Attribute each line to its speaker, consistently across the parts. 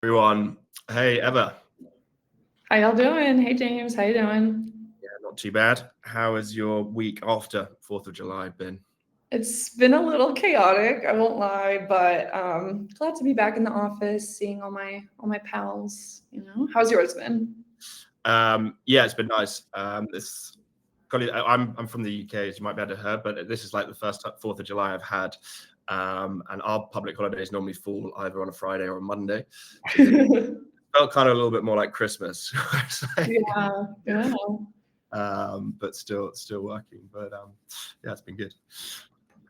Speaker 1: Everyone. Hey, Eva.
Speaker 2: How y'all doing? Hey, James. How you doing?
Speaker 1: Yeah, not too bad. How has your week after 4th of July been?
Speaker 2: It's been a little chaotic, I won't lie, but glad to be back in the office, seeing all my pals. How's yours been?
Speaker 1: Yeah, it's been nice. I'm from the UK, as you might be able to hear, but this is like the first 4th of July I've had. And our public holidays normally fall either on a Friday or a Monday. So it felt kind of a little bit more like Christmas.
Speaker 2: Yeah.
Speaker 1: But still working. But yeah, it's been good.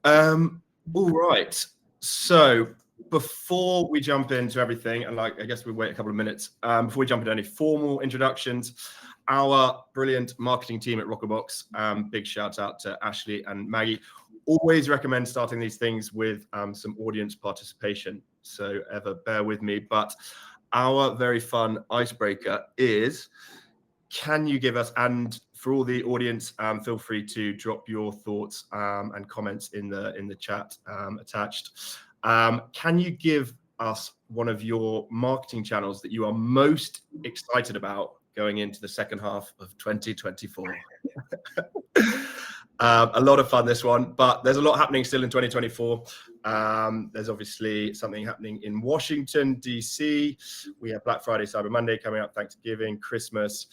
Speaker 1: All right. So before we jump into everything, and I guess we wait a couple of minutes before we jump into any formal introductions, our brilliant marketing team at Rockerbox, big shout out to Ashley and Maggie, always recommend starting these things with some audience participation. So Eva, bear with me, but our very fun icebreaker is, can you give us, and for all the audience, feel free to drop your thoughts and comments in the chat attached. Can you give us one of your marketing channels that you are most excited about going into the second half of 2024? A lot of fun, this one, but there's a lot happening still in 2024. There's obviously something happening in Washington, DC. We have Black Friday, Cyber Monday coming up, Thanksgiving, Christmas.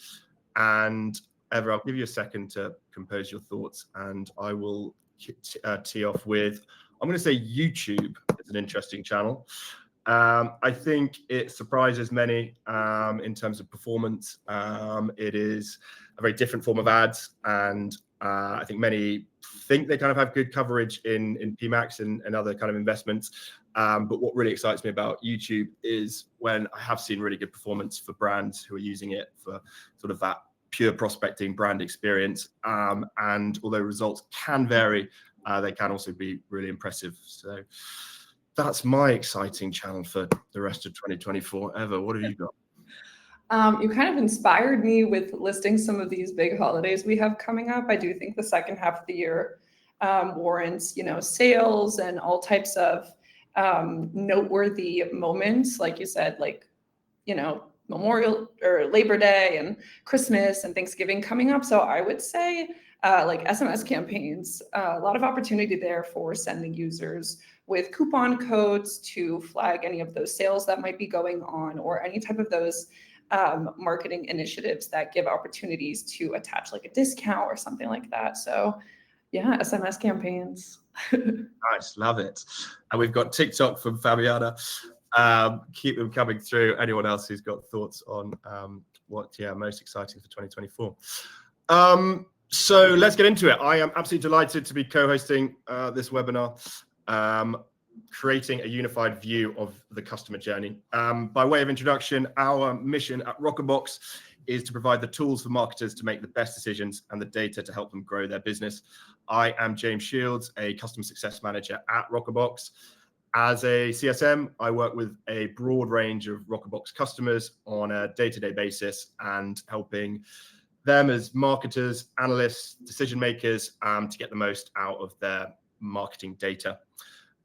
Speaker 1: And Eva, I'll give you a second to compose your thoughts, and I will tee off with, I'm going to say YouTube is an interesting channel. I think it surprises many in terms of performance. It is a very different form of ads, and I think many think they kind of have good coverage in PMAX and other kind of investments. But what really excites me about YouTube is when I have seen really good performance for brands who are using it for sort of that pure prospecting brand experience. And although results can vary, they can also be really impressive. So that's my exciting channel for the rest of 2024. Eva, what have you got?
Speaker 2: You kind of inspired me with listing some of these big holidays we have coming up. I do think the second half of the year warrants, sales and all types of noteworthy moments, like you said, like, Memorial or Labor Day and Christmas and Thanksgiving coming up. So I would say like SMS campaigns, a lot of opportunity there for sending users with coupon codes to flag any of those sales that might be going on, or any type of those marketing initiatives that give opportunities to attach like a discount or something like that. So yeah, SMS campaigns.
Speaker 1: Nice, love it. And we've got TikTok from Fabiana. Keep them coming through. Anyone else who's got thoughts on what most exciting for 2024? So let's get into it. I am absolutely delighted to be co-hosting this webinar, creating a unified view of the customer journey. By way of introduction, our mission at Rockerbox is to provide the tools for marketers to make the best decisions and the data to help them grow their business. I am James Shields, a customer success manager at Rockerbox. As a CSM, I work with a broad range of Rockerbox customers on a day-to-day basis, and helping them as marketers, analysts, decision makers to get the most out of their marketing data.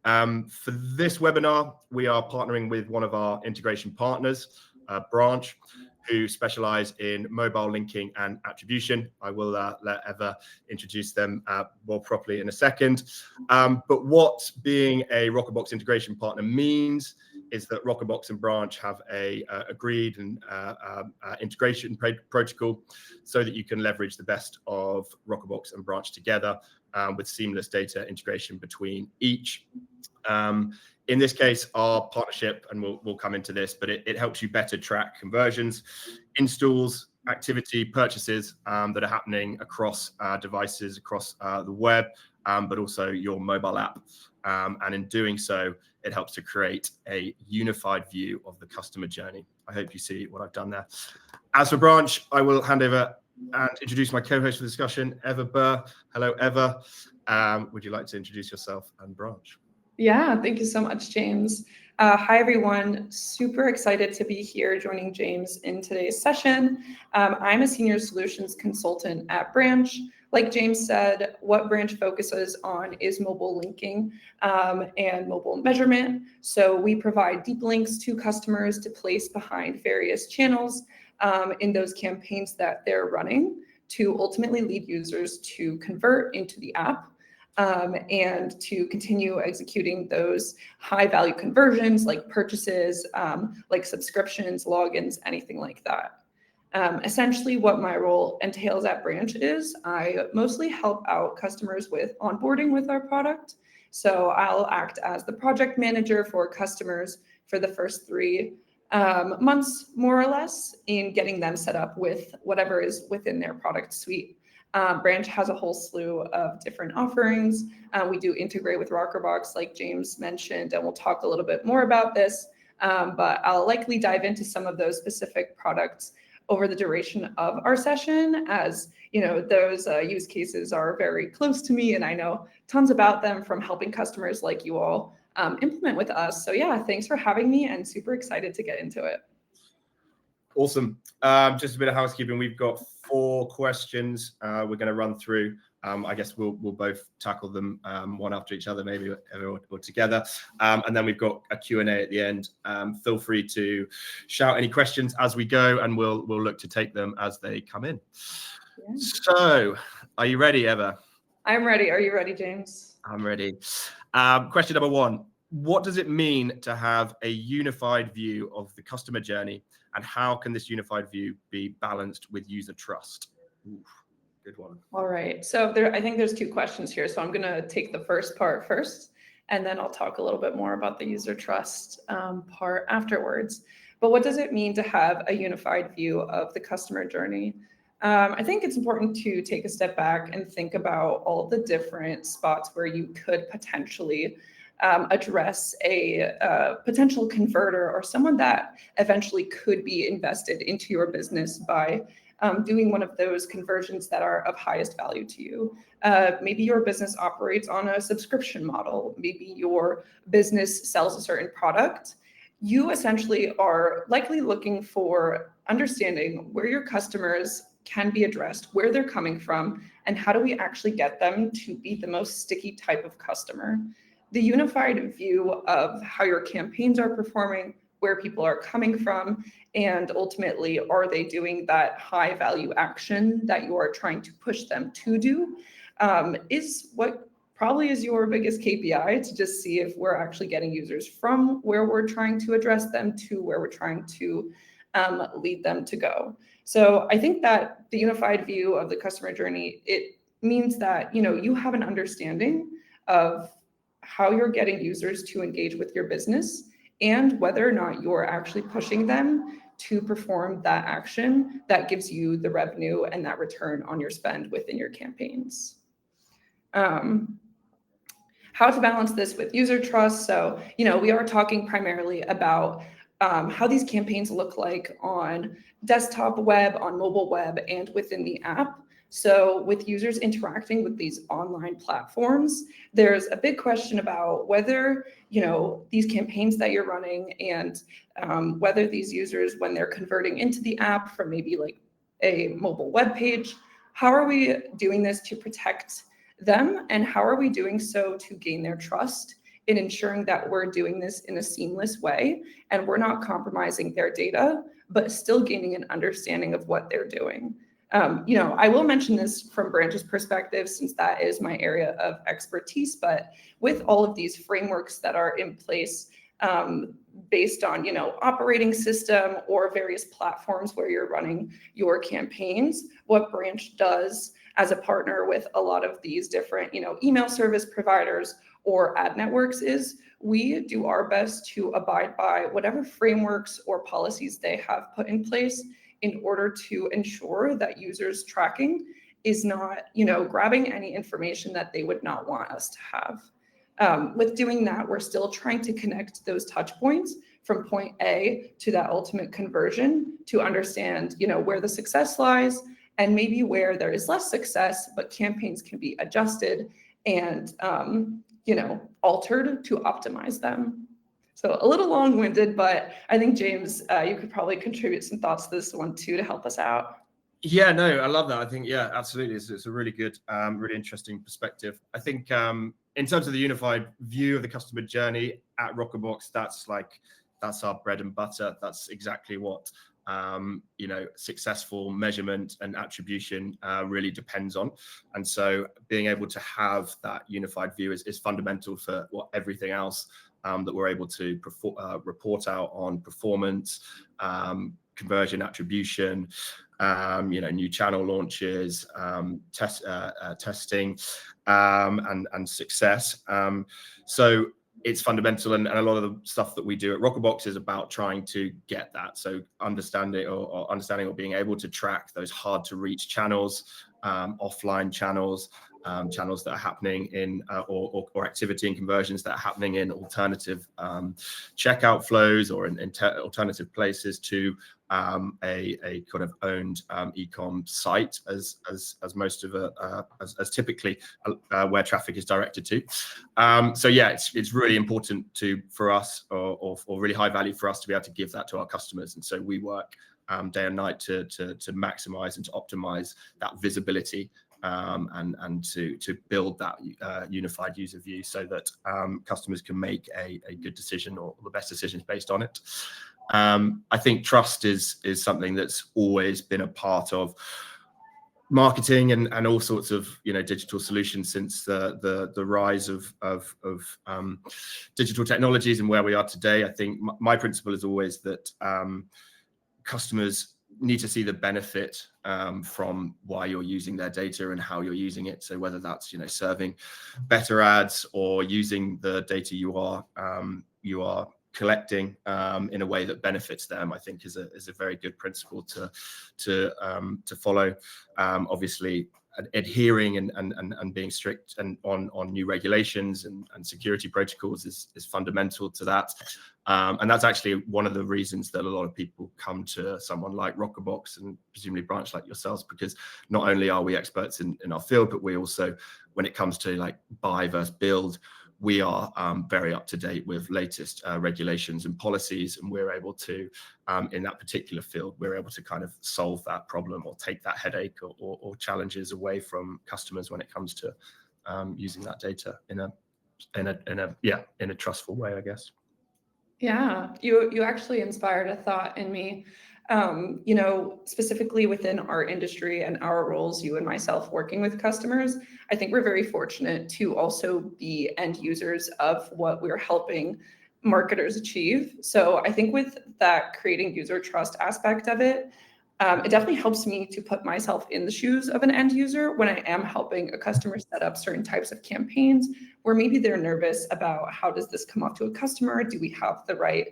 Speaker 1: For this webinar, we are partnering with one of our integration partners, Branch, who specialize in mobile linking and attribution. I will let Eva introduce them more properly in a second. But what being a Rockerbox integration partner means is that Rockerbox and Branch have a agreed and integration protocol, so that you can leverage the best of Rockerbox and Branch together with seamless data integration between each. In this case, our partnership, and we'll come into this, but it helps you better track conversions, installs, activity, purchases that are happening across devices, across the web, but also your mobile app. And in doing so, it helps to create a unified view of the customer journey. I hope you see what I've done there. As for Branch, I will hand over and introduce my co-host for the discussion, Eva Ber. Hello, Eva. Would you like to introduce yourself and Branch?
Speaker 2: Yeah, thank you so much, James. Hi, everyone. Super excited to be here joining James in today's session. I'm a senior solutions consultant at Branch. Like James said, what Branch focuses on is mobile linking and mobile measurement. So we provide deep links to customers to place behind various channels in those campaigns that they're running to ultimately lead users to convert into the app. And to continue executing those high value conversions like purchases, like subscriptions, logins, anything like that. Essentially what my role entails at Branch is I mostly help out customers with onboarding with our product. So I'll act as the project manager for customers for the first 3 months, more or less, in getting them set up with whatever is within their product suite. Branch has a whole slew of different offerings. We do integrate with Rockerbox, like James mentioned, and we'll talk a little bit more about this. But I'll likely dive into some of those specific products over the duration of our session, as you know, those use cases are very close to me, and I know tons about them from helping customers like you all implement with us. So yeah, thanks for having me, and super excited to get into it.
Speaker 1: Awesome. Just a bit of housekeeping. We've got 4 questions we're going to run through. I guess we'll both tackle them one after each other, maybe or together. And then we've got a Q&A at the end. Feel free to shout any questions as we go, and we'll look to take them as they come in. Yeah. So, are you ready, Eva?
Speaker 2: I'm ready. Are you ready, James?
Speaker 1: I'm ready. Question number 1. What does it mean to have a unified view of the customer journey, and how can this unified view be balanced with user trust? Ooh, good one.
Speaker 2: All right. So I think there's 2 questions here. So I'm going to take the first part first, and then I'll talk a little bit more about the user trust part afterwards. But what does it mean to have a unified view of the customer journey? I think it's important to take a step back and think about all the different spots where you could potentially address a potential converter or someone that eventually could be invested into your business by doing one of those conversions that are of highest value to you. Maybe your business operates on a subscription model. Maybe your business sells a certain product. You essentially are likely looking for understanding where your customers can be addressed, where they're coming from, and how do we actually get them to be the most sticky type of customer. The unified view of how your campaigns are performing, where people are coming from, and ultimately, are they doing that high value action that you are trying to push them to do, is what probably is your biggest KPI, to just see if we're actually getting users from where we're trying to address them to where we're trying to lead them to go. So I think that the unified view of the customer journey, it means that you have an understanding of how you're getting users to engage with your business, and whether or not you're actually pushing them to perform that action that gives you the revenue and that return on your spend within your campaigns. How to balance this with user trust. So, we are talking primarily about how these campaigns look like on desktop web, on mobile web, and within the app. So with users interacting with these online platforms, there's a big question about whether, these campaigns that you're running, and whether these users, when they're converting into the app from maybe like a mobile web page, how are we doing this to protect them, and how are we doing so to gain their trust in ensuring that we're doing this in a seamless way and we're not compromising their data, but still gaining an understanding of what they're doing. I will mention this from Branch's perspective, since that is my area of expertise, but with all of these frameworks that are in place based on, operating system or various platforms where you're running your campaigns, what Branch does as a partner with a lot of these different, email service providers or ad networks is we do our best to abide by whatever frameworks or policies they have put in place in order to ensure that users tracking is not, grabbing any information that they would not want us to have. With doing that, we're still trying to connect those touch points from point A to that ultimate conversion to understand, where the success lies, and maybe where there is less success, but campaigns can be adjusted and, altered to optimize them. So a little long-winded, but I think James, you could probably contribute some thoughts to this one too to help us out.
Speaker 1: Yeah, no, I love that. I think, yeah, absolutely. It's a really good, really interesting perspective. I think in terms of the unified view of the customer journey at Rockerbox, that's our bread and butter. That's exactly what successful measurement and attribution really depends on. And so being able to have that unified view is fundamental for what everything else that we're able to report out on: performance, conversion, attribution, new channel launches, testing, and success. So it's fundamental, and a lot of the stuff that we do at Rockerbox is about trying to get that. So understanding or being able to track those hard to reach channels, offline channels, channels that are happening in or activity and conversions that are happening in alternative checkout flows or in alternative places to a kind of owned e-com site as most of as typically where traffic is directed to. So yeah, it's really important for us or really high value for us to be able to give that to our customers, and so we work day and night to maximize and to optimize that visibility. And to build that unified user view so that customers can make a good decision or the best decisions based on it. I think trust is something that's always been a part of marketing and all sorts of digital solutions since the rise of digital technologies and where we are today. I think my principle is always that customers need to see the benefit from why you're using their data and how you're using it. So whether that's serving better ads or using the data you are collecting in a way that benefits them, I think is a very good principle to follow. Obviously, adhering and being strict and on new regulations and security protocols is fundamental to that. And that's actually one of the reasons that a lot of people come to someone like Rockerbox and presumably Branch like yourselves, because not only are we experts in our field, but we also, when it comes to like buy versus build, we are very up to date with latest regulations and policies, and we're able to, in that particular field, we're able to kind of solve that problem or take that headache or challenges away from customers when it comes to using that data in a trustful way, I guess.
Speaker 2: Yeah, you actually inspired a thought in me. Specifically within our industry and our roles, you and myself working with customers, I think we're very fortunate to also be end users of what we're helping marketers achieve. So I think with that creating user trust aspect of it, it definitely helps me to put myself in the shoes of an end user when I am helping a customer set up certain types of campaigns where maybe they're nervous about how does this come off to a customer? Do we have the right,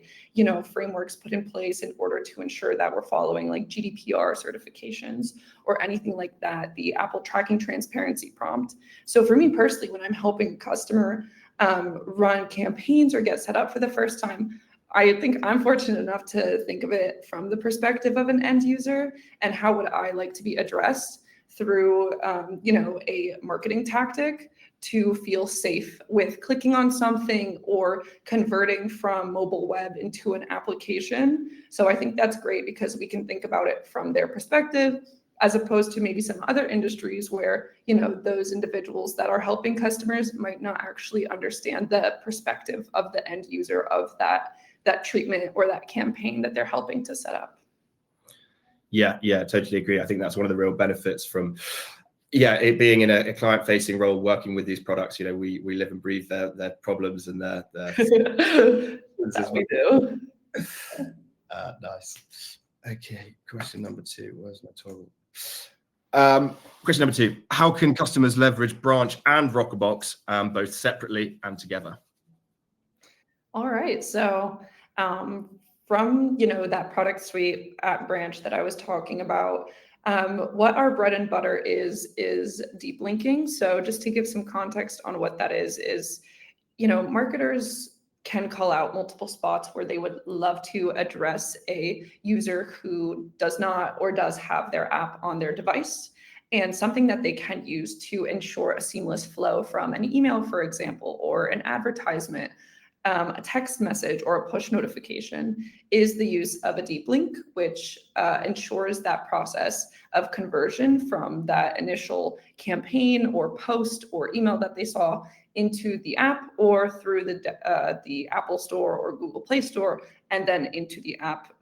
Speaker 2: frameworks put in place in order to ensure that we're following like GDPR certifications or anything like that, the Apple tracking transparency prompt. So for me personally, when I'm helping a customer run campaigns or get set up for the first time, I think I'm fortunate enough to think of it from the perspective of an end user and how would I like to be addressed through, a marketing tactic to feel safe with clicking on something or converting from mobile web into an application. So I think that's great because we can think about it from their perspective, as opposed to maybe some other industries where, those individuals that are helping customers might not actually understand the perspective of the end user of that treatment or that campaign that they're helping to set up.
Speaker 1: Yeah, totally agree. I think that's one of the real benefits from it being in a client-facing role, working with these products. We live and breathe their problems and their
Speaker 2: That we do.
Speaker 1: Nice. Okay, question number 2. Where's my total? Question number 2. How can customers leverage Branch and Rockerbox both separately and together?
Speaker 2: All right. So from that product suite at Branch that I was talking about, what our bread and butter is deep linking. So just to give some context on what that is marketers can call out multiple spots where they would love to address a user who does not or does have their app on their device, and something that they can use to ensure a seamless flow from an email, for example, or an advertisement. a text message or a push notification is the use of a deep link, which ensures that process of conversion from that initial campaign or post or email that they saw into the app or through the Apple Store or Google Play Store, and then into the app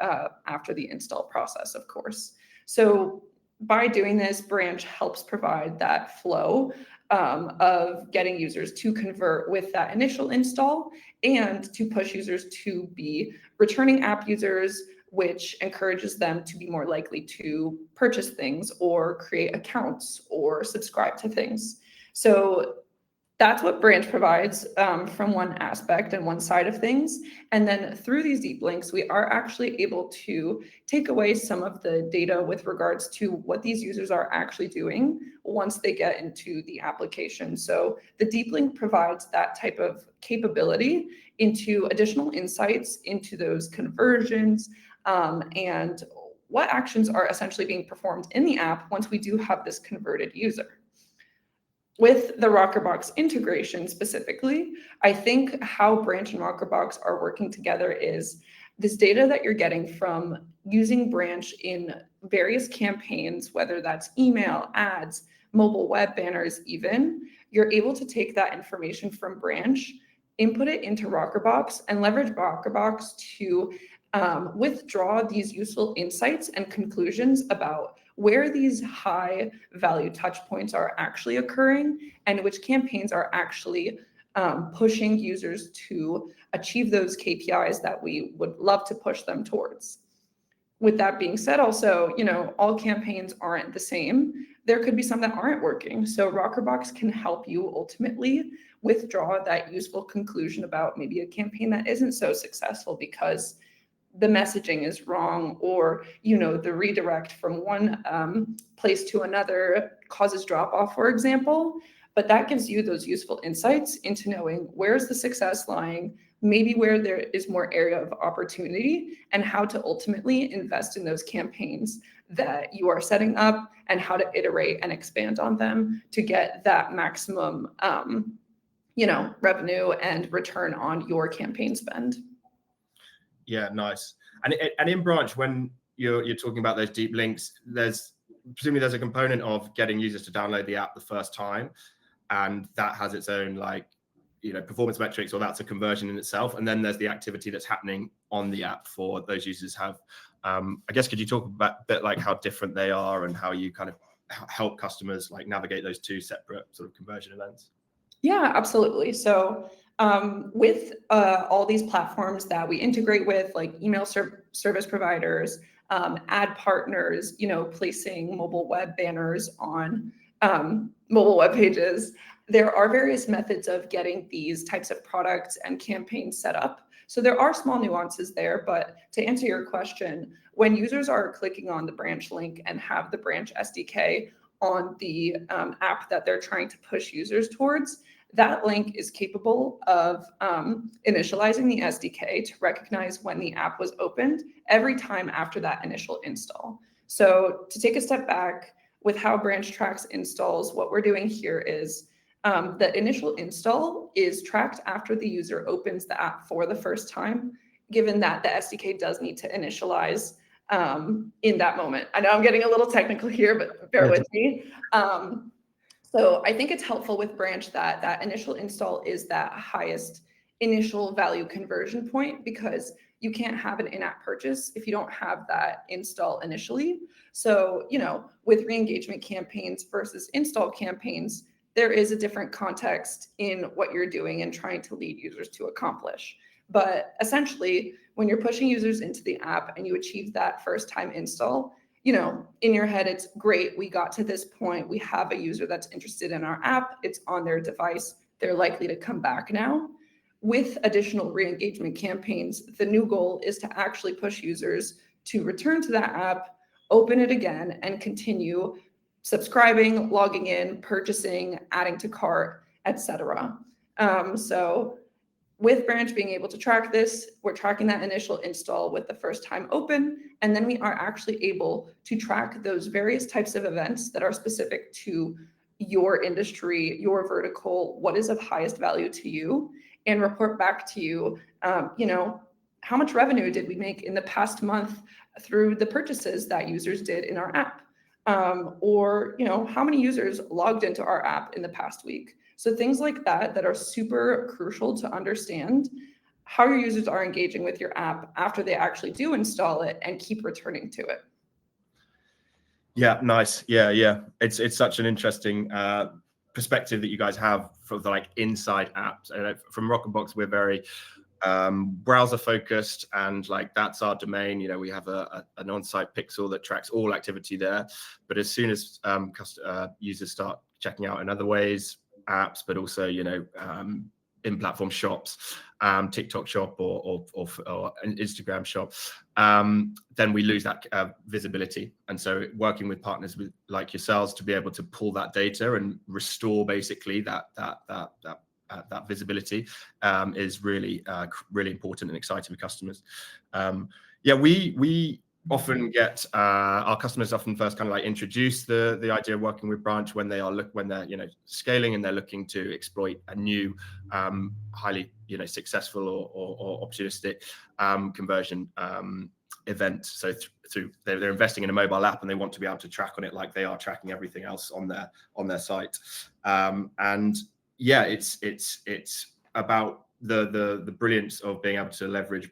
Speaker 2: after the install process, of course. So by doing this, Branch helps provide that flow of getting users to convert with that initial install and to push users to be returning app users, which encourages them to be more likely to purchase things or create accounts or subscribe to things. So that's what Branch provides from one aspect and one side of things. And then through these deep links, we are actually able to take away some of the data with regards to what these users are actually doing once they get into the application. So the deep link provides that type of capability into additional insights into those conversions and what actions are essentially being performed in the app once we do have this converted user. With the Rockerbox integration specifically, I think how Branch and Rockerbox are working together is this data that you're getting from using Branch in various campaigns, whether that's email, ads, mobile web banners even, you're able to take that information from Branch, input it into Rockerbox, and leverage Rockerbox to withdraw these useful insights and conclusions about where these high value touch points are actually occurring and which campaigns are actually pushing users to achieve those KPIs that we would love to push them towards. With that being said, also, all campaigns aren't the same. There could be some that aren't working. So Rockerbox can help you ultimately withdraw that useful conclusion about maybe a campaign that isn't so successful because the messaging is wrong, or the redirect from one place to another causes drop off, for example. But that gives you those useful insights into knowing where's the success lying, maybe where there is more area of opportunity, and how to ultimately invest in those campaigns that you are setting up and how to iterate and expand on them to get that maximum revenue and return on your campaign spend.
Speaker 1: Yeah, nice. And in Branch, when you're talking about those deep links, presumably there's a component of getting users to download the app the first time, and that has its own performance metrics, or that's a conversion in itself. And then there's the activity that's happening on the app for those users have. I guess could you talk about a bit like how different they are and how you kind of help customers navigate those two separate sort of conversion events?
Speaker 2: Yeah, absolutely. So with all these platforms that we integrate with, like email service providers, ad partners, placing mobile web banners on mobile web pages, there are various methods of getting these types of products and campaigns set up. So there are small nuances there, but to answer your question, when users are clicking on the Branch link and have the Branch SDK on the app that they're trying to push users towards, that link is capable of initializing the SDK to recognize when the app was opened every time after that initial install. So to take a step back with how Branch tracks installs, what we're doing here is the initial install is tracked after the user opens the app for the first time, given that the SDK does need to initialize in that moment. I know I'm getting a little technical here, but bear with me. So I think it's helpful with Branch that that initial install is that highest initial value conversion point, because you can't have an in-app purchase if you don't have that install initially. So, with re-engagement campaigns versus install campaigns, there is a different context in what you're doing and trying to lead users to accomplish. But essentially, when you're pushing users into the app and you achieve that first time install, in your head, it's great. We got to this point. We have a user that's interested in our app. It's on their device. They're likely to come back now. With additional re-engagement campaigns, the new goal is to actually push users to return to that app, open it again, and continue subscribing, logging in, purchasing, adding to cart, etc. So with Branch being able to track this, we're tracking that initial install with the first time open, and then we are actually able to track those various types of events that are specific to your industry, your vertical, what is of highest value to you, and report back to you, how much revenue did we make in the past month through the purchases that users did in our app? Or how many users logged into our app in the past week? So things like that are super crucial to understand how your users are engaging with your app after they actually do install it and keep returning to it.
Speaker 1: Yeah, nice. Yeah. It's such an interesting perspective that you guys have for the like inside apps. And from Rockerbox, we're very browser focused, and like that's our domain. We have an on-site pixel that tracks all activity there. But as soon as users start checking out in other ways, apps, but also in-platform shops, TikTok shop or an Instagram shop, then we lose that visibility. And so working with partners like yourselves to be able to pull that data and restore basically that visibility is really important and exciting for customers. We often get our customers often first kind of like introduce the idea of working with Branch when they're scaling and they're looking to exploit a new highly successful or opportunistic conversion event. So they're investing in a mobile app and they want to be able to track on it like they are tracking everything else on their site. It's about the brilliance of being able to leverage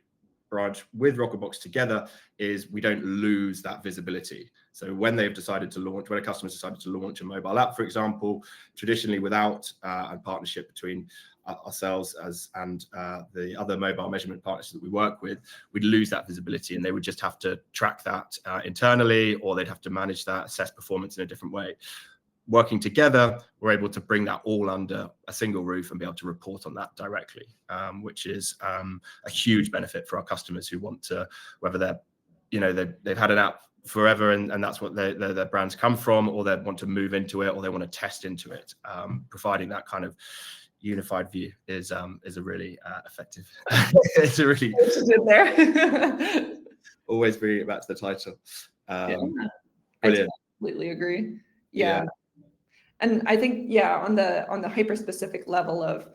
Speaker 1: Branch with Rockerbox together is we don't lose that visibility. So when a customer's decided to launch a mobile app, for example, traditionally without a partnership between ourselves and the other mobile measurement partners that we work with, we'd lose that visibility and they would just have to track that internally, or they'd have to manage that, assess performance in a different way. Working together, we're able to bring that all under a single roof and be able to report on that directly, which is a huge benefit for our customers who want to, whether they've had an app forever and that's what their brands come from, or they want to move into it, or they want to test into it. Providing that kind of unified view is a really effective. It's a really
Speaker 2: there.
Speaker 1: Always bringing it back to the title.
Speaker 2: Brilliant. I completely agree.
Speaker 1: Yeah.
Speaker 2: And I think, on the hyper-specific level of,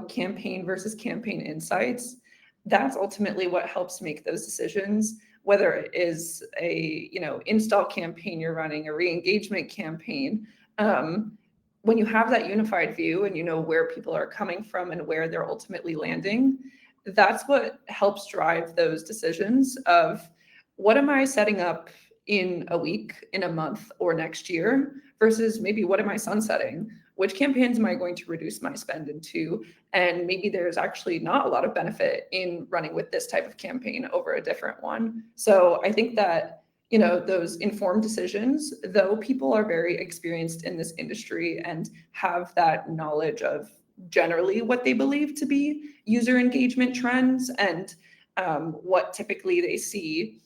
Speaker 2: campaign versus campaign insights, that's ultimately what helps make those decisions, whether it is a, install campaign you're running, a re-engagement campaign. When you have that unified view and you know where people are coming from and where they're ultimately landing, that's what helps drive those decisions of what am I setting up in a week, in a month, or next year, versus maybe what am I sunsetting? Which campaigns am I going to reduce my spend into? And maybe there's actually not a lot of benefit in running with this type of campaign over a different one. So I think that, those informed decisions, though people are very experienced in this industry and have that knowledge of generally what they believe to be user engagement trends and what typically they see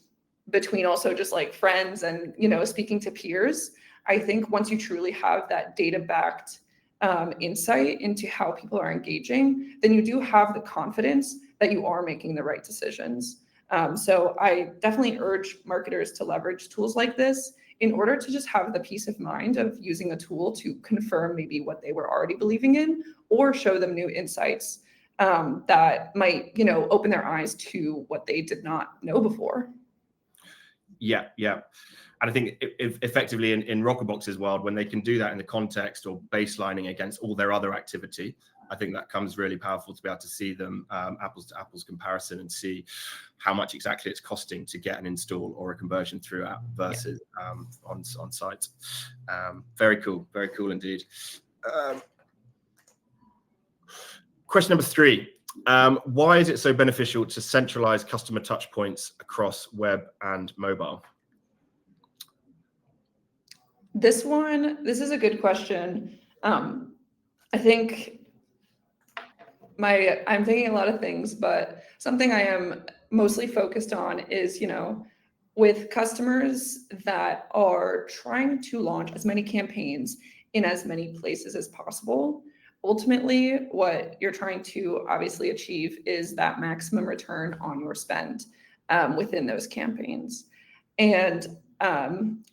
Speaker 2: between also just like friends and, speaking to peers. I think once you truly have that data-backed insight into how people are engaging, then you do have the confidence that you are making the right decisions. So I definitely urge marketers to leverage tools like this in order to just have the peace of mind of using a tool to confirm maybe what they were already believing in, or show them new insights that might, open their eyes to what they did not know before.
Speaker 1: Yeah. And I think effectively in Rockerbox's world, when they can do that in the context or baselining against all their other activity, I think that comes really powerful to be able to see them apples to apples comparison and see how much exactly it's costing to get an install or a conversion through app versus on site. Very cool indeed. Question number 3. Why is it so beneficial to centralize customer touch points across web and mobile?
Speaker 2: This is a good question. I think I'm thinking a lot of things, but something I am mostly focused on is, with customers that are trying to launch as many campaigns in as many places as possible. Ultimately, what you're trying to obviously achieve is that maximum return on your spend within those campaigns. And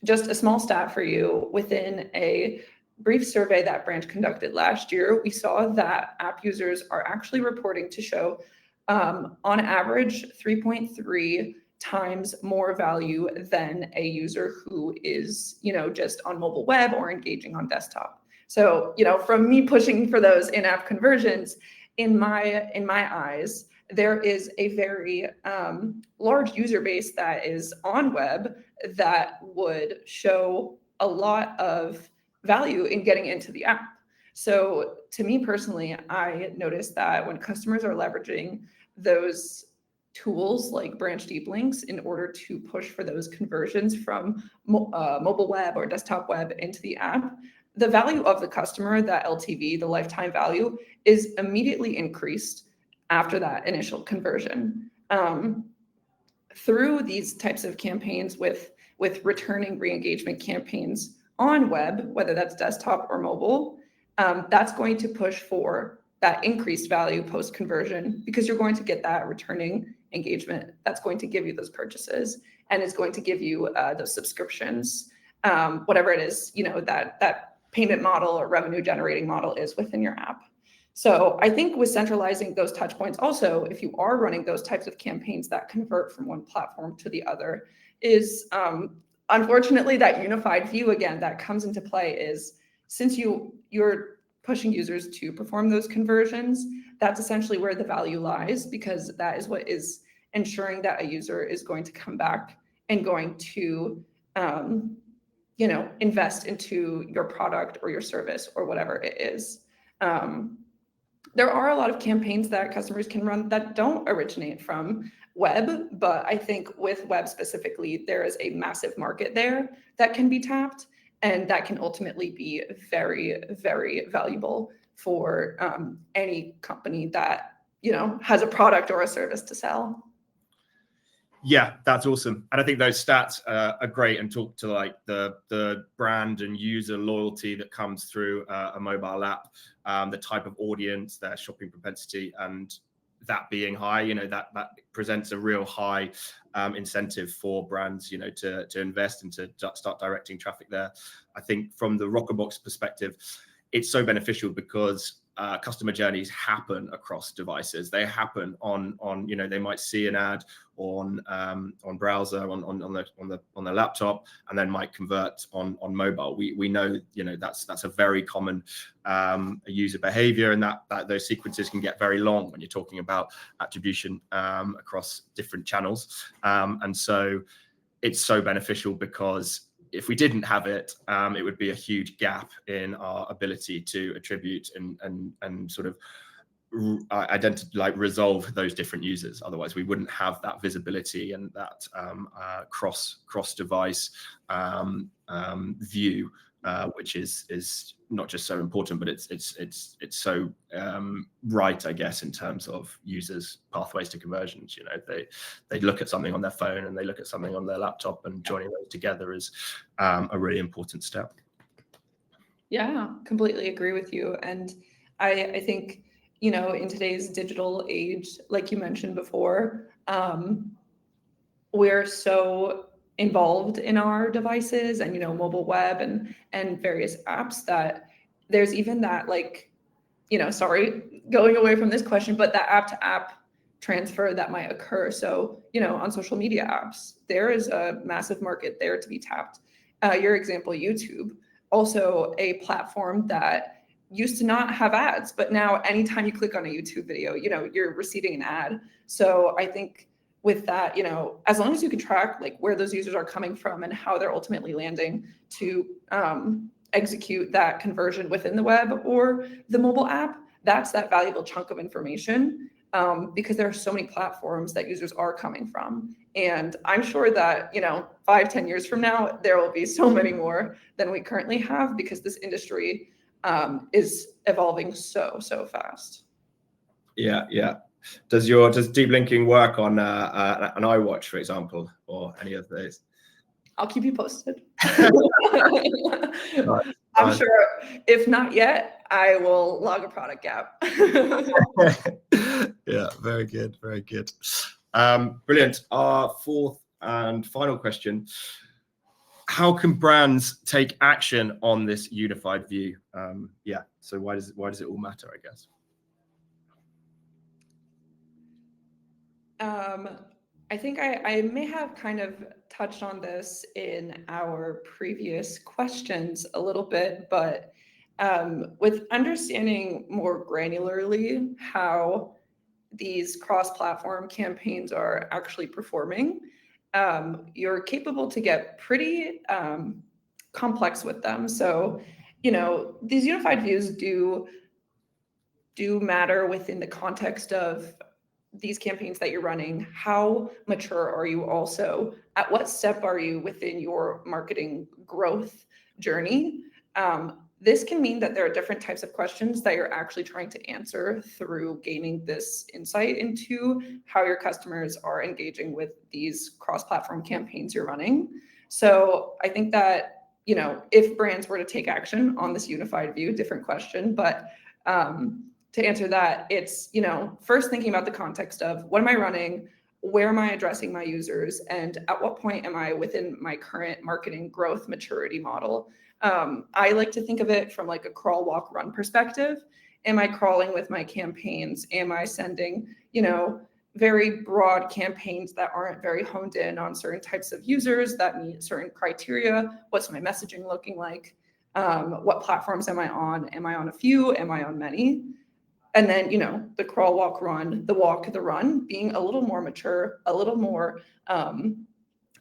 Speaker 2: just a small stat for you, within a brief survey that Branch conducted last year, we saw that app users are actually reporting to show on average 3.3 times more value than a user who is, just on mobile web or engaging on desktop. So, from me pushing for those in-app conversions, in my eyes, there is a very large user base that is on web that would show a lot of value in getting into the app. So to me personally, I noticed that when customers are leveraging those tools like Branch Deep Links in order to push for those conversions from mobile web or desktop web into the app, the value of the customer, that LTV, the lifetime value, is immediately increased after that initial conversion. Through these types of campaigns with returning re-engagement campaigns on web, whether that's desktop or mobile, that's going to push for that increased value post-conversion, because you're going to get that returning engagement that's going to give you those purchases and is going to give you those subscriptions, whatever it is, that payment model or revenue generating model is within your app. So I think with centralizing those touch points, also, if you are running those types of campaigns that convert from one platform to the other, is unfortunately that unified view again that comes into play is, since you're pushing users to perform those conversions, that's essentially where the value lies, because that is what is ensuring that a user is going to come back and going to invest into your product or your service or whatever it is. There are a lot of campaigns that customers can run that don't originate from web, but I think with web specifically, there is a massive market there that can be tapped, and that can ultimately be very, very valuable for any company that, has a product or a service to sell.
Speaker 1: Yeah, that's awesome. And I think those stats are great and talk to like the brand and user loyalty that comes through a mobile app, the type of audience, their shopping propensity, and that being high, that presents a real high incentive for brands, to invest and to start directing traffic there. I think from the Rockerbox perspective, it's so beneficial because customer journeys happen across devices. They happen on they might see an ad on browser on the laptop, and then might convert on mobile. We know that's a very common user behavior, and that those sequences can get very long when you're talking about attribution across different channels, and so it's so beneficial, because if we didn't have it, it would be a huge gap in our ability to attribute and sort of resolve those different users. Otherwise, we wouldn't have that visibility and that cross device view, which is not just so important, but it's so right, I guess, in terms of users' pathways to conversions. They look at something on their phone and they look at something on their laptop, and joining those together is a really important step.
Speaker 2: Yeah, completely agree with you. And I think, in today's digital age, like you mentioned before, we're so involved in our devices and, mobile web and various apps, that there's even that, sorry, going away from this question, but that app to app transfer that might occur. So, on social media apps, there is a massive market there to be tapped. Your example, YouTube, also a platform that used to not have ads, but now anytime you click on a YouTube video, you're receiving an ad. So I think with that, as long as you can track where those users are coming from and how they're ultimately landing to execute that conversion within the web or the mobile app, that's that valuable chunk of information, because there are so many platforms that users are coming from. And I'm sure that, 5-10 years from now, there will be so many more than we currently have, because this industry is evolving so fast. Yeah.
Speaker 1: Does deep linking work on an iWatch, for example, or any of those?
Speaker 2: I'll keep you posted. I'm sure if not yet, I will log a product gap.
Speaker 1: Yeah, very good. Brilliant. Our fourth and final question. how can brands take action on this unified view? Yeah, so why does it all matter, I guess?
Speaker 2: I think I may have kind of touched on this in our previous questions a little bit, but with understanding more granularly how these cross-platform campaigns are actually performing, you're capable to get pretty complex with them. So, these unified views do matter within the context of these campaigns that you're running. How mature are you also? At what step are you within your marketing growth journey? This can mean that there are different types of questions that you're actually trying to answer through gaining this insight into how your customers are engaging with these cross-platform campaigns you're running. So I think that, if brands were to take action on this unified view, different question, but to answer that, it's, first thinking about the context of what am I running, where am I addressing my users, and at what point am I within my current marketing growth maturity model. I like to think of it from like a crawl, walk, run perspective. Am I crawling with my campaigns? Am I sending, very broad campaigns that aren't very honed in on certain types of users that meet certain criteria? What's my messaging looking like? What platforms am I on? Am I on a few? Am I on many? And then, the crawl, walk, run, the walk, the run, being a little more mature, a little more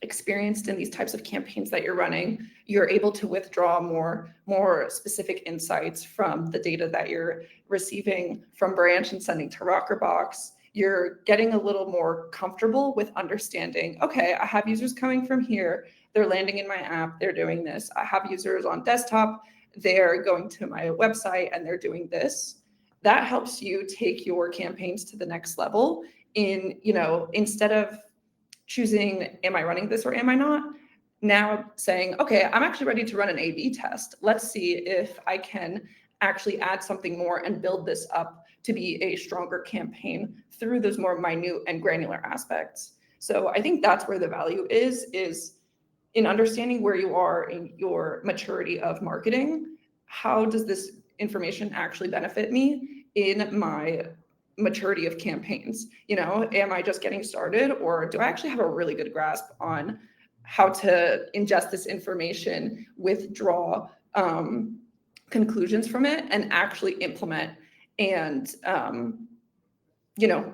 Speaker 2: experienced in these types of campaigns that you're running, you're able to withdraw more specific insights from the data that you're receiving from Branch and sending to Rockerbox. You're getting a little more comfortable with understanding, okay, I have users coming from here. They're landing in my app. They're doing this. I have users on desktop. They're going to my website and they're doing this. That helps you take your campaigns to the next level in, instead of choosing, am I running this or am I not? Now saying, okay, I'm actually ready to run an A/B test. Let's see if I can actually add something more and build this up to be a stronger campaign through those more minute and granular aspects. So I think that's where the value is in understanding where you are in your maturity of marketing. How does this information actually benefit me in my maturity of campaigns? Am I just getting started, or do I actually have a really good grasp on how to ingest this information, withdraw conclusions from it, and actually implement and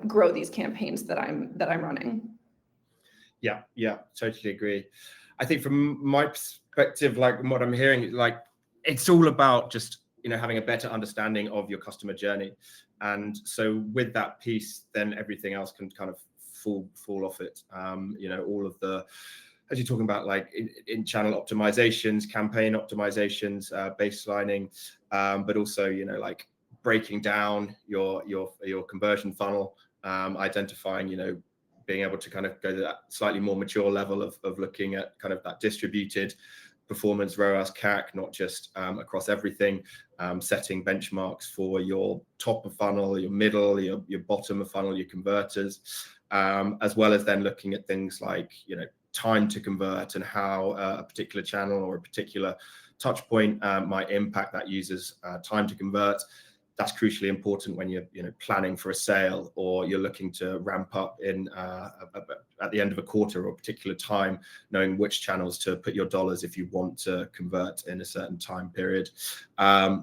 Speaker 2: grow these campaigns that I'm running?
Speaker 1: Yeah, totally agree. I think from my perspective, like what I'm hearing, like it's all about just having a better understanding of your customer journey. And so with that piece, then everything else can kind of fall off it. All of the, as you're talking about, like in channel optimizations, campaign optimizations, baselining, but also, like breaking down your conversion funnel, identifying, being able to kind of go to that slightly more mature level of looking at kind of that distributed performance, ROAS, CAC, not just across everything, setting benchmarks for your top of funnel, your middle, your bottom of funnel, your converters, as well as then looking at things like, time to convert and how a particular channel or a particular touch point might impact that user's time to convert. That's crucially important when you're planning for a sale, or you're looking to ramp up in at the end of a quarter or a particular time, knowing which channels to put your dollars if you want to convert in a certain time period.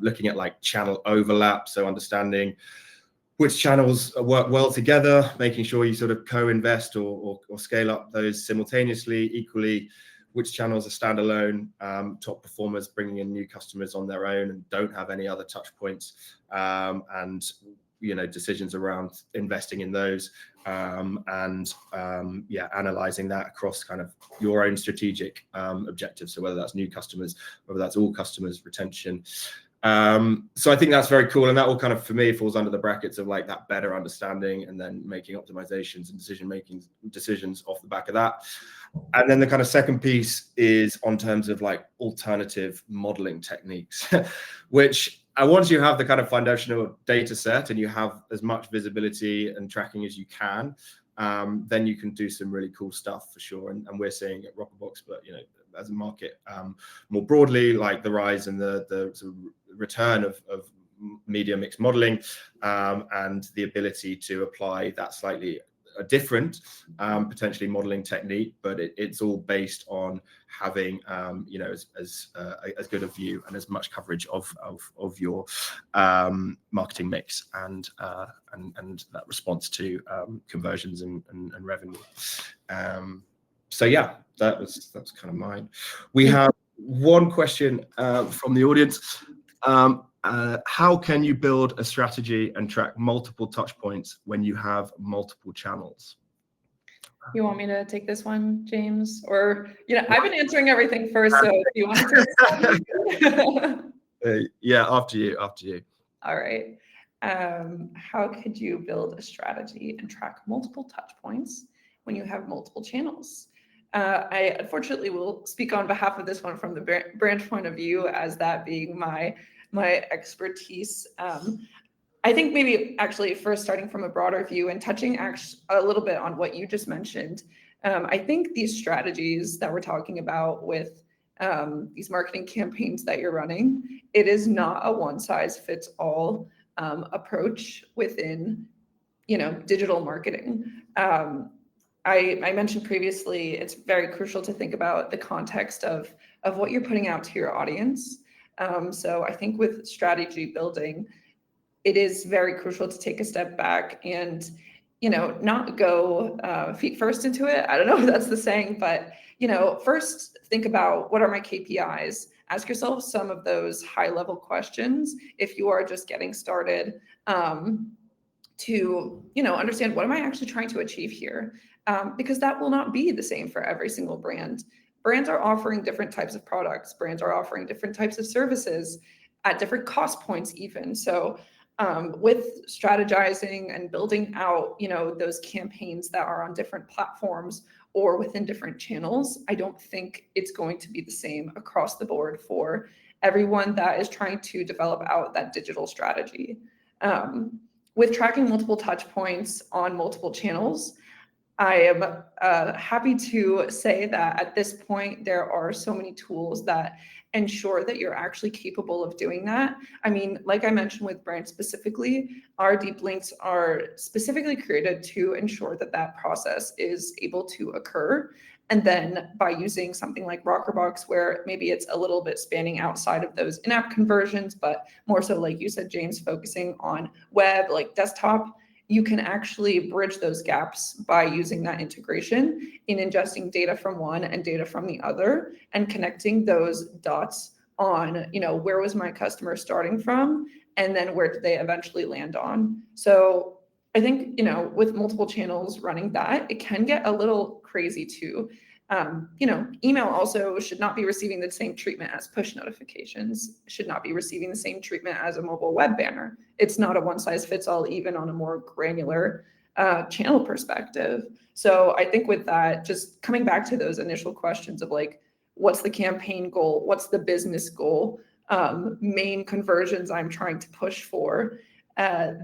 Speaker 1: Looking at like channel overlap, so understanding which channels work well together, making sure you sort of co-invest or scale up those simultaneously. Equally, which channels are standalone, top performers bringing in new customers on their own and don't have any other touch points, and decisions around investing in those, and analyzing that across kind of your own strategic objectives. So whether that's new customers, whether that's all customers, retention. So I think that's very cool, and that all kind of, for me, falls under the brackets of like that better understanding and then making optimizations and decisions off the back of that. And then the kind of second piece is on terms of like alternative modeling techniques, which once you have the kind of foundational data set and you have as much visibility and tracking as you can, then you can do some really cool stuff for sure. And we're seeing at Rockerbox, but as a market more broadly, like the rise and the sort of return of media mix modeling, and the ability to apply that slightly a different potentially modeling technique, but it's all based on having as good a view and as much coverage of your marketing mix and that response to conversions and revenue. So yeah, that's kind of mine. We have one question from the audience. How can you build a strategy and track multiple touch points when you have multiple channels?
Speaker 2: You want me to take this one, James? Or, I've been answering everything first, so if you want to.
Speaker 1: Yeah, after you.
Speaker 2: All right. How could you build a strategy and track multiple touch points when you have multiple channels? I unfortunately will speak on behalf of this one from the branch point of view, as that being my expertise. I think maybe actually first starting from a broader view and touching a little bit on what you just mentioned. I think these strategies that we're talking about with these marketing campaigns that you're running, it is not a one size fits all approach within, digital marketing. I mentioned previously, it's very crucial to think about the context of what you're putting out to your audience. So I think with strategy building, it is very crucial to take a step back and, not go feet first into it. I don't know if that's the saying, but, first think about what are my KPIs? Ask yourself some of those high level questions if you are just getting started, to, understand what am I actually trying to achieve here? Because that will not be the same for every single brand. Brands are offering different types of products. Brands are offering different types of services at different cost points even. So with strategizing and building out, those campaigns that are on different platforms or within different channels, I don't think it's going to be the same across the board for everyone that is trying to develop out that digital strategy. With tracking multiple touch points on multiple channels, I am happy to say that at this point, there are so many tools that ensure that you're actually capable of doing that. I mean, like I mentioned with Branch specifically, our deep links are specifically created to ensure that that process is able to occur. And then by using something like Rockerbox, where maybe it's a little bit spanning outside of those in-app conversions, but more so, like you said, James, focusing on web, like desktop, you can actually bridge those gaps by using that integration in ingesting data from one and data from the other and connecting those dots on, where was my customer starting from and then where did they eventually land on. So I think, with multiple channels running that, it can get a little crazy too. Email also should not be receiving the same treatment as push notifications, should not be receiving the same treatment as a mobile web banner. It's not a one size fits all, even on a more granular channel perspective. So I think with that, just coming back to those initial questions of like, what's the campaign goal? What's the business goal? Main conversions I'm trying to push for.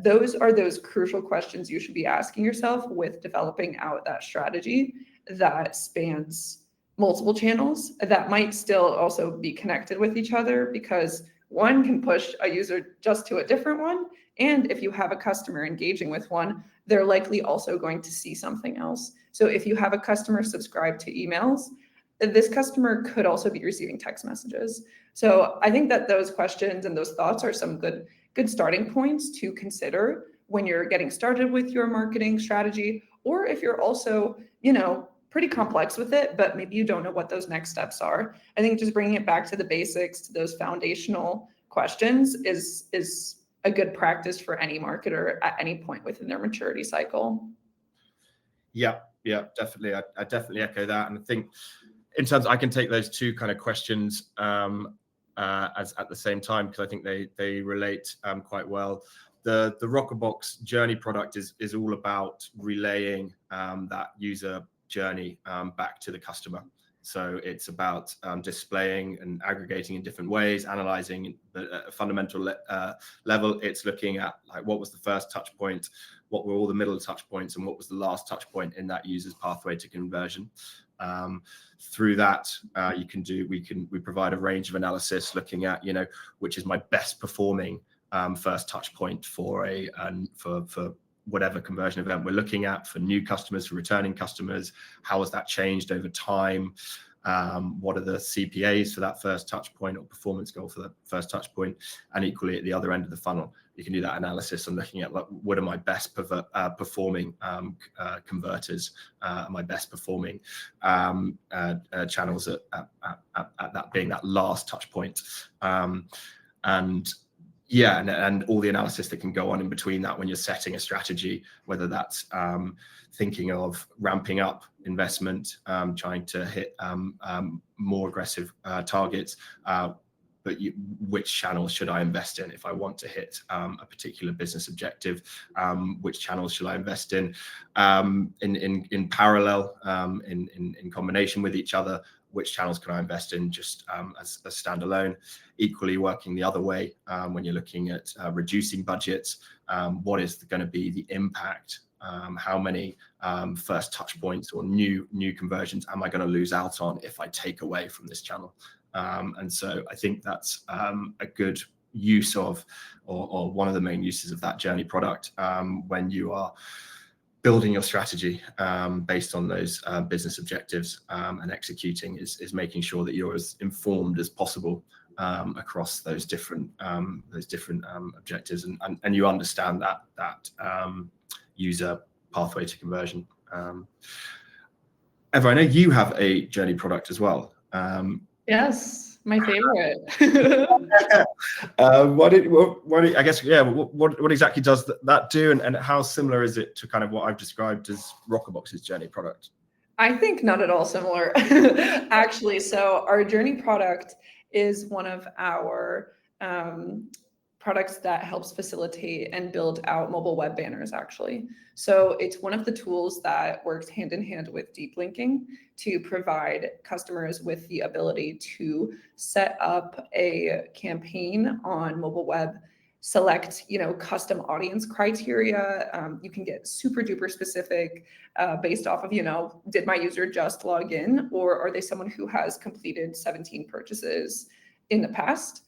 Speaker 2: Those are those crucial questions you should be asking yourself with developing out that strategy that spans multiple channels that might still also be connected with each other, because one can push a user just to a different one. And if you have a customer engaging with one, they're likely also going to see something else. So if you have a customer subscribed to emails, this customer could also be receiving text messages. So I think that those questions and those thoughts are some good starting points to consider when you're getting started with your marketing strategy, or if you're also, pretty complex with it, but maybe you don't know what those next steps are. I think just bringing it back to the basics, to those foundational questions is a good practice for any marketer at any point within their maturity cycle.
Speaker 1: Yeah, definitely. I definitely echo that. And I think in terms, I can take those two kind of questions as at the same time, because I think they relate quite well. The Rockerbox journey product is all about relaying that user journey back to the customer. So it's about displaying and aggregating in different ways, analyzing at a fundamental level. It's looking at like what was the first touch point, what were all the middle touch points, and what was the last touch point in that user's pathway to conversion. Through that, we provide a range of analysis looking at, which is my best performing first touch point for whatever conversion event we're looking at, for new customers, for returning customers. How has that changed over time? What are the CPAs for that first touch point, or performance goal for the first touch point? And equally at the other end of the funnel, you can do that analysis on looking at what are my best performing converters, my best performing channels at that being that last touch point. And all the analysis that can go on in between that when you're setting a strategy, whether that's thinking of ramping up investment, trying to hit more aggressive targets, but which channels should I invest in if I want to hit a particular business objective? Which channels should I invest in parallel, in combination with each other? Which channels can I invest in just as standalone? Equally working the other way, when you're looking at reducing budgets, what is going to be the impact? How many first touch points or new conversions am I going to lose out on if I take away from this channel? And so I think that's a good use of, or one of the main uses of that journey product when you are building your strategy based on those business objectives, and executing is making sure that you're as informed as possible across those different objectives, and you understand that user pathway to conversion. Eva, I know you have a journey product as well.
Speaker 2: Yes, my favorite.
Speaker 1: What exactly does that do, and how similar is it to kind of what I've described as Rockerbox's journey product?
Speaker 2: I think not at all similar, actually. So our journey product is one of our products that helps facilitate and build out mobile web banners, actually. So it's one of the tools that works hand in hand with deep linking to provide customers with the ability to set up a campaign on mobile web, select, custom audience criteria. You can get super duper specific based off of, did my user just log in, or are they someone who has completed 17 purchases in the past?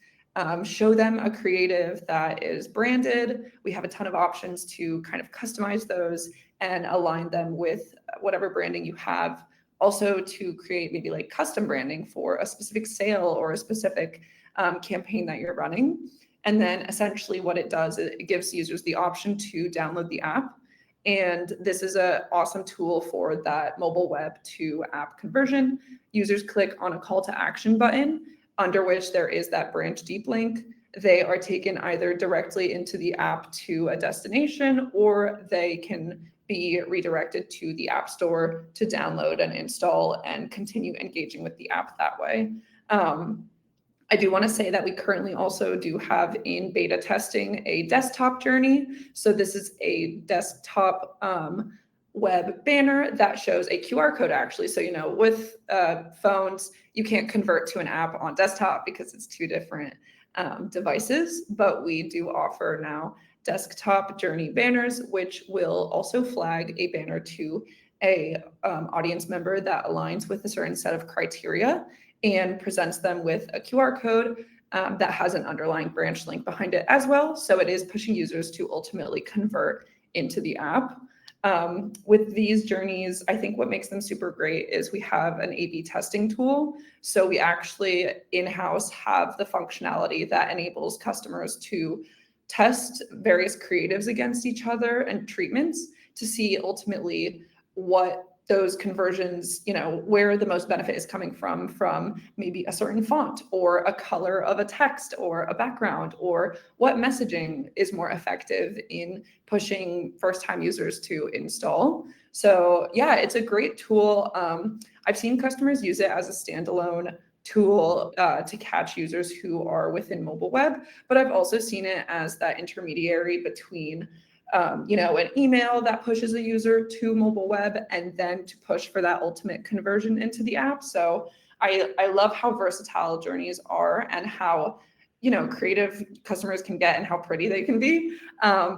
Speaker 2: Show them a creative that is branded. We have a ton of options to kind of customize those and align them with whatever branding you have. Also to create maybe like custom branding for a specific sale or a specific campaign that you're running. And then essentially what it does, it gives users the option to download the app. And this is an awesome tool for that mobile web to app conversion. Users click on a call to action button, under which there is that branch deep link. They are taken either directly into the app to a destination, or they can be redirected to the App Store to download and install and continue engaging with the app that way. I do want to say that we currently also do have in beta testing a desktop journey. So this is a desktop web banner that shows a QR code, actually. So, with phones, you can't convert to an app on desktop because it's two different devices, but we do offer now desktop journey banners, which will also flag a banner to a audience member that aligns with a certain set of criteria and presents them with a QR code that has an underlying branch link behind it as well. So it is pushing users to ultimately convert into the app. With these journeys, I think what makes them super great is we have an A/B testing tool. So we actually in-house have the functionality that enables customers to test various creatives against each other and treatments to see ultimately what those conversions, where the most benefit is coming from maybe a certain font or a color of a text or a background, or what messaging is more effective in pushing first-time users to install. So yeah, it's a great tool. I've seen customers use it as a standalone tool to catch users who are within mobile web, but I've also seen it as that intermediary between an email that pushes a user to mobile web, and then to push for that ultimate conversion into the app. So I love how versatile journeys are, and how creative customers can get, and how pretty they can be,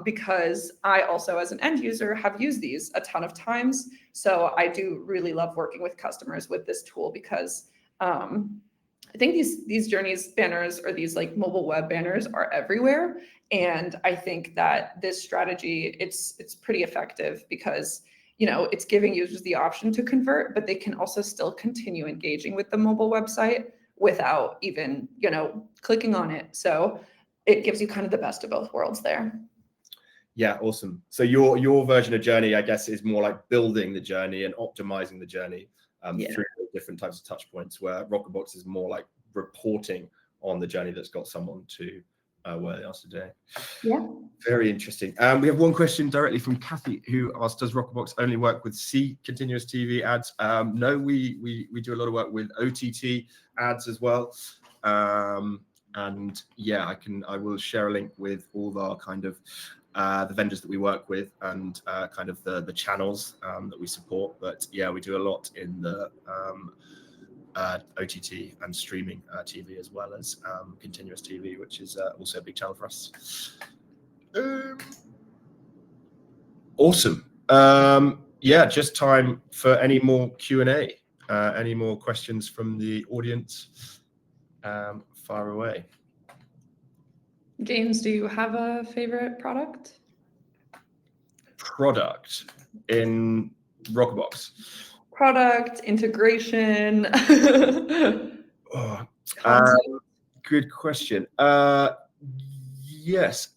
Speaker 2: because I also, as an end user, have used these a ton of times. So I do really love working with customers with this tool, because I think these journeys banners, or these like mobile web banners, are everywhere. And I think that this strategy, it's pretty effective, because it's giving users the option to convert, but they can also still continue engaging with the mobile website without even, clicking on it. So it gives you kind of the best of both worlds there.
Speaker 1: Yeah, awesome. So your version of journey, I guess, is more like building the journey and optimizing the journey through different types of touch points, where Rockerbox is more like reporting on the journey that's got someone to where they are today.
Speaker 2: Yeah.
Speaker 1: Very interesting. We have one question directly from Kathy, who asked, does Rockerbox only work with continuous TV ads? No, we do a lot of work with OTT ads as well. And yeah, I will share a link with all our kind of the vendors that we work with, and kind of the channels that we support. But yeah, we do a lot in the OTT and streaming TV, as well as continuous TV, which is also a big channel for us. Awesome. Yeah, just time for any more Q&A. Any more questions from the audience? Far away.
Speaker 2: James, do you have a favorite product?
Speaker 1: Product in Rockerbox.
Speaker 2: Product, integration.
Speaker 1: Good question. Yes.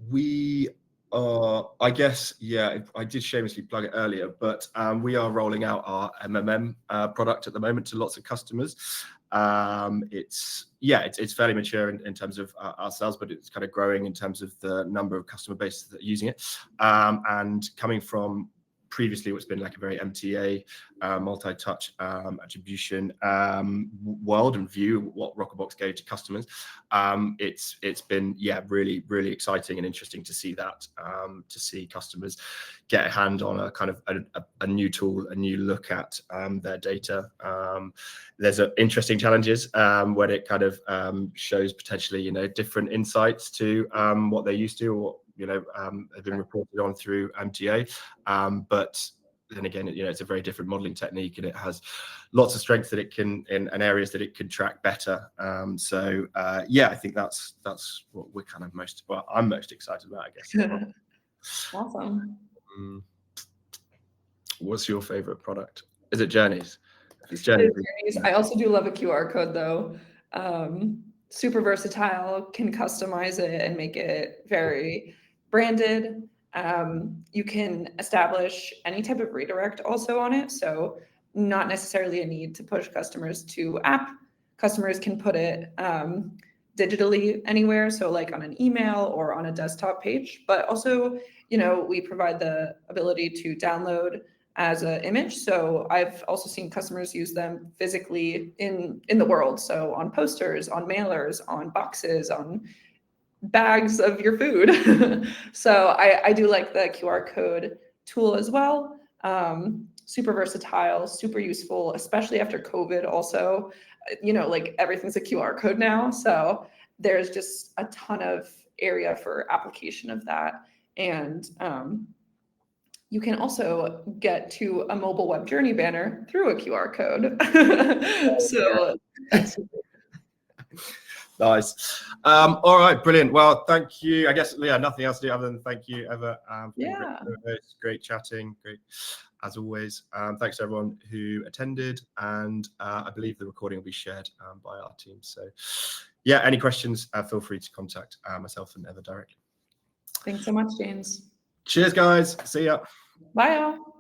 Speaker 1: We are, I guess, yeah, I did shamelessly plug it earlier, but we are rolling out our MMM product at the moment to lots of customers. It's fairly mature in terms of ourselves, but it's kind of growing in terms of the number of customer bases that are using it. And coming from previously what's been like a very MTA, multi-touch attribution world and view, what Rockerbox gave to customers, it's been really, really exciting and interesting to see that, to see customers get a hand on a kind of a new tool, a new look at their data. There's interesting challenges when it kind of shows potentially different insights to what they're used to, or have been reported on through MTA. But then again, it's a very different modeling technique, and it has lots of strengths that it can and areas that it can track better. I think that's what we're kind of I'm most excited about, I guess.
Speaker 2: Awesome.
Speaker 1: What's your favorite product? Is it Journeys?
Speaker 2: It's Journeys. I also do love a QR code though. Super versatile, can customize it and make it very branded. You can establish any type of redirect also on it. So not necessarily a need to push customers to app. Customers can put it digitally anywhere. So like on an email or on a desktop page, but also, we provide the ability to download as an image. So I've also seen customers use them physically in the world. So on posters, on mailers, on boxes, on bags of your food. So I do like the QR code tool as well. Super versatile, super useful, especially after COVID also, like everything's a QR code now. So there's just a ton of area for application of that. And you can also get to a mobile web journey banner through a QR code. So
Speaker 1: nice. All right, brilliant. Well, thank you. I guess, nothing else to do other than thank you, Eva. Great chatting. Great, as always. Thanks to everyone who attended, and I believe the recording will be shared by our team. So, any questions, feel free to contact myself and Eva directly.
Speaker 2: Thanks so much, James.
Speaker 1: Cheers, guys. See ya.
Speaker 2: Bye, all.